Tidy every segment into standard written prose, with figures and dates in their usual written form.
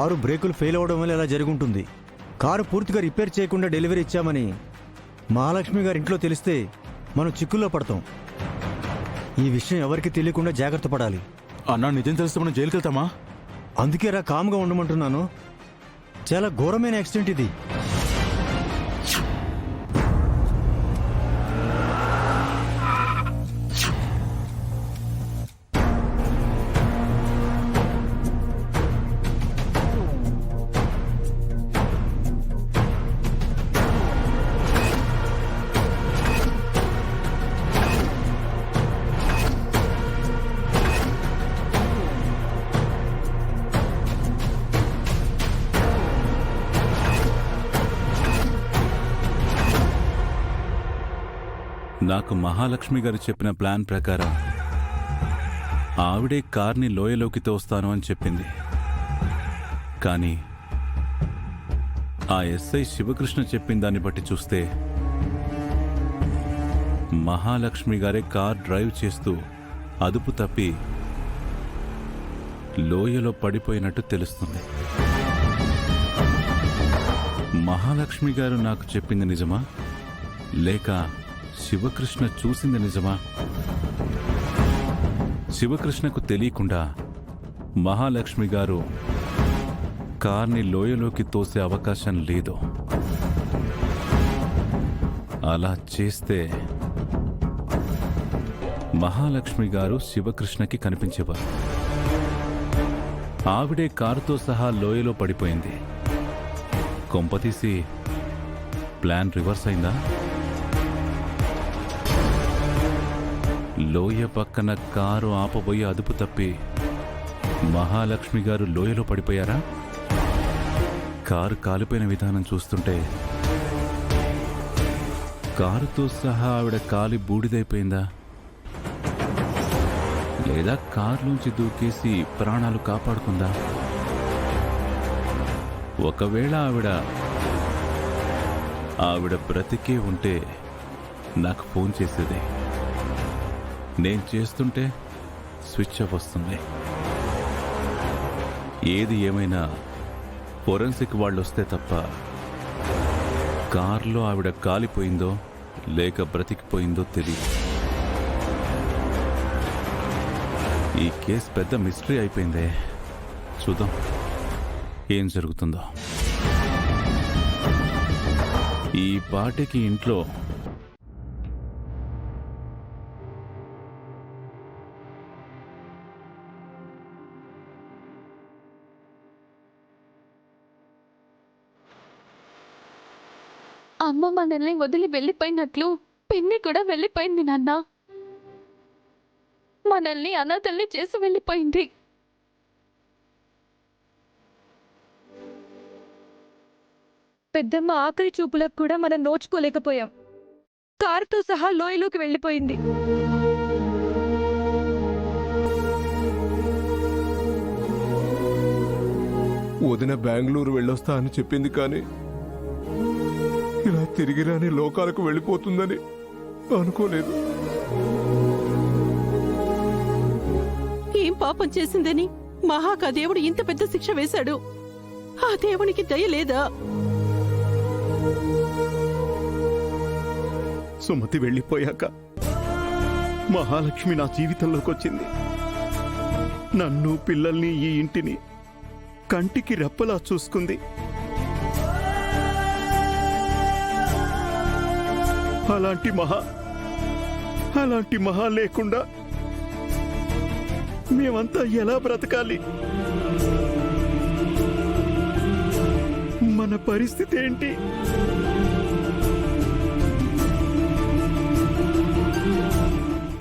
Car బ్రేకులు fail అవడం వల్ల ఇలా జరుగుంటుంది. కారు పూర్తిగా రిపేర్ చేయకుండా డెలివరీ ఇచ్చామని మహాలక్ష్మి గారి ఇంట్లో తెలిస్తే మనం చిక్కుల్లో పడతాం. ఈ విషయం ఎవరికి తెలియకుండా జాగ్రత్త పడాలి. అన్నా, నిజం తెలిస్తే మనం జైలుకి వెళ్తామా? అందుకే రా కామ్గా ఉండమంటున్నాను. చాలా ఘోరమైన యాక్సిడెంట్ ఇది. నాకు మహాలక్ష్మి గారు చెప్పిన ప్లాన్ ప్రకారం ఆవిడే కార్ని లోయలోకి తోస్తాను అని చెప్పింది. కానీ ఆ ఎస్ఐ శివకృష్ణ చెప్పిన దాన్ని బట్టి చూస్తే మహాలక్ష్మి గారే కార్ డ్రైవ్ చేస్తూ అదుపు తప్పి లోయలో పడిపోయినట్టు తెలుస్తుంది. మహాలక్ష్మి గారు నాకు చెప్పింది నిజమా, లేక శివకృష్ణ చూసింది నిజమా? శివకృష్ణకు తెలియకుండా మహాలక్ష్మి గారు కార్ని లోయలోకి తోసే అవకాశం లేదు. అలా చేస్తే మహాలక్ష్మి గారు శివకృష్ణకి కనిపించేవారు. ఆవిడే కారుతో సహా లోయలో పడిపోయింది. కొంపతీసి ప్లాన్ రివర్స్ అయిందా? లోయ పక్కన కారు ఆపబోయి అదుపు తప్పి మహాలక్ష్మి గారు లోయలో పడిపోయారా? కారు కాలిపోయిన విధానం చూస్తుంటే కారుతో సహా ఆవిడ కాలి బూడిదైపోయిందా, లేదా కారులోంచి దూకేసి ప్రాణాలు కాపాడుకుందా? ఒకవేళ ఆవిడ బ్రతికే ఉంటే నాకు ఫోన్ చేసేది. నేను చేస్తుంటే స్విచ్ ఆఫ్ వస్తుంది. ఏది ఏమైనా ఫోరెన్సిక్ వాళ్ళు వస్తే తప్ప కారులో ఆవిడ కాలిపోయిందో లేక బ్రతికిపోయిందో తెలియదు. ఈ కేసు పెద్ద మిస్టరీ అయిపోయిందే. చూద్దాం ఏం జరుగుతుందో. ఈ పాటికి ఇంట్లో అమ్మ మనల్ని వదిలి వెళ్ళిపోయినట్లు పిన్ని కూడా వెళ్ళిపోయింది నాన్న. మనల్ని అనాథల్ని చేసి వెళ్ళిపోయింది. పెద్దమ్మ ఆఖరి చూపులకు కూడా మనం నోచుకోలేకపోయాం. కారుతో సహా లోయలోకి వెళ్ళిపోయింది. వదిన బెంగళూరు వెళ్ళొస్తా అని చెప్పింది, కానీ ఇలా తిరిగి రాని లోకాలకు వెళ్ళిపోతుందని అనుకోలేదు. ఏం పాపం చేసిందని మహాకా దేవుడు ఇంత పెద్ద శిక్ష వేశాడు. ఆ దేవునికి దయ లేదా? సుమతి వెళ్ళిపోయాక మహాలక్ష్మి నా జీవితంలోకి వచ్చింది. నన్ను, పిల్లల్ని, ఈ ఇంటిని కంటికి రెప్పలా చూసుకుంది. అలాంటి మహా లేకుండా మేమంతా ఎలా బ్రతకాలి? మన పరిస్థితి ఏంటి?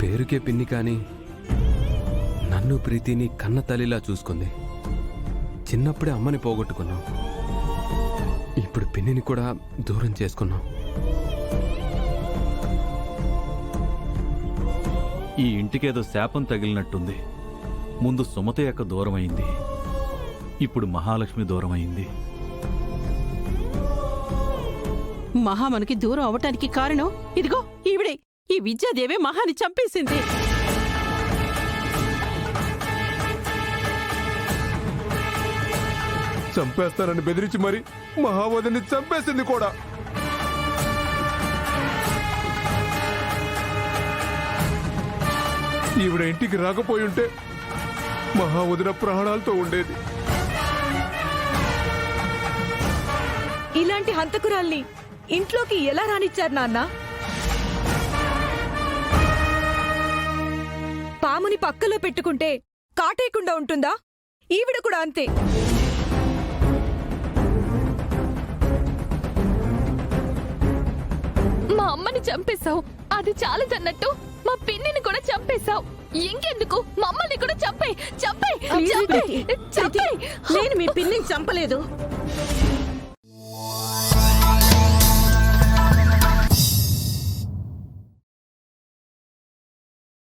పేరుకే పిన్ని కానీ నన్ను ప్రీతిని కన్న తల్లిలా చూసుకుంది. చిన్నప్పుడే అమ్మని పోగొట్టుకున్నాం. ఇప్పుడు పిన్నిని కూడా దూరం చేసుకున్నాం. ఈ ఇంటికేదో శాపం తగిలినట్టుంది. ముందు సుమత యొక్క దూరమైంది, ఇప్పుడు మహాలక్ష్మి దూరమైంది. మహా మనకి దూరం అవటానికి కారణం ఇదిగో ఈవిడే. ఈ విద్యాదేవే మహాని చంపేసింది. చంపేస్తానని బెదిరించి మరి మహావదిని చంపేసింది కూడా. ఈవిడ ఇంటికి రాకపోయి ఉంటే మహావదిన ప్రాణాలతో ఉండేది. ఇలాంటి హంతకురాల్ని ఇంట్లోకి ఎలా రానిచ్చారు నాన్న? పాముని పక్కలో పెట్టుకుంటే కాటేయకుండా ఉంటుందా? ఈవిడ కూడా అంతే. మా అమ్మని చంపేశావు, అది చాలదన్నట్టు మా పిన్నిని కూడా చంపేశావు. ఇంకెందుకు మమ్మల్ని కూడా చంపేయ్. నేను మీ పిన్నిని చంపలేదు.